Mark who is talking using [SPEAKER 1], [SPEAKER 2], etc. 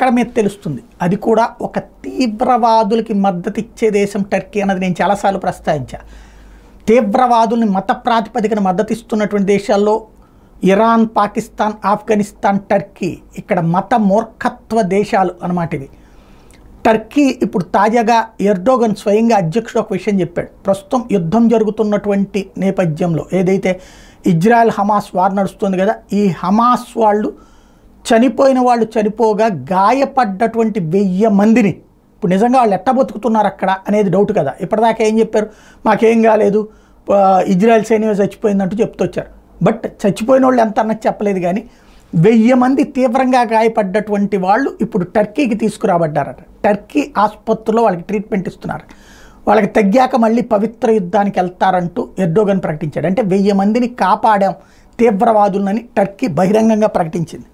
[SPEAKER 1] అక్కడ మీద తెలుస్తుంది. అది కూడా ఒక తీవ్రవాదులకి మద్దతు ఇచ్చే దేశం టర్కీ అన్నది నేను చాలాసార్లు ప్రస్తావించాను. తీవ్రవాదుల్ని మత ప్రాతిపదికన మద్దతు ఇస్తున్నటువంటి దేశాల్లో ఇరాన్, పాకిస్తాన్, ఆఫ్ఘనిస్తాన్, టర్కీ ఇక్కడ మత మూర్ఖత్వ దేశాలు అన్నమాట ఇవి. టర్కీ ఇప్పుడు తాజాగా ఎర్డోగన్ స్వయంగా అధ్యక్షుడు ఒక విషయం చెప్పాడు. ప్రస్తుతం యుద్ధం జరుగుతున్నటువంటి నేపథ్యంలో ఏదైతే ఇజ్రాయెల్ హమాస్ వార్ నడుస్తుంది కదా, ఈ హమాస్ వాళ్ళు చనిపోయిన వాళ్ళు చనిపోగా గాయపడ్డటువంటి 1000 మందిని ఇప్పుడు నిజంగా వాళ్ళు ఎట్ట బతుకుతున్నారు అక్కడ అనేది డౌట్ కదా. ఇప్పటిదాకా ఏం చెప్పారు, మాకేం కాలేదు, ఇజ్రాయెల్ సైన్యం చచ్చిపోయిందంటూ చెప్తొచ్చారు. బట్ చచ్చిపోయిన వాళ్ళు ఎంత అన్నది చెప్పలేదు. కానీ 1000 మంది తీవ్రంగా గాయపడ్డటువంటి వాళ్ళు ఇప్పుడు టర్కీకి తీసుకురాబడ్డారట. టర్కీ ఆసుపత్రిలో వాళ్ళకి ట్రీట్మెంట్ ఇస్తున్నారు. వాళ్ళకి తగ్గాక మళ్ళీ పవిత్ర యుద్ధానికి వెళ్తారంటూ ఎర్డోగన్ ప్రకటించాడు. అంటే 1000 మందిని కాపాడాం తీవ్రవాదులని టర్కీ బహిరంగంగా ప్రకటించింది.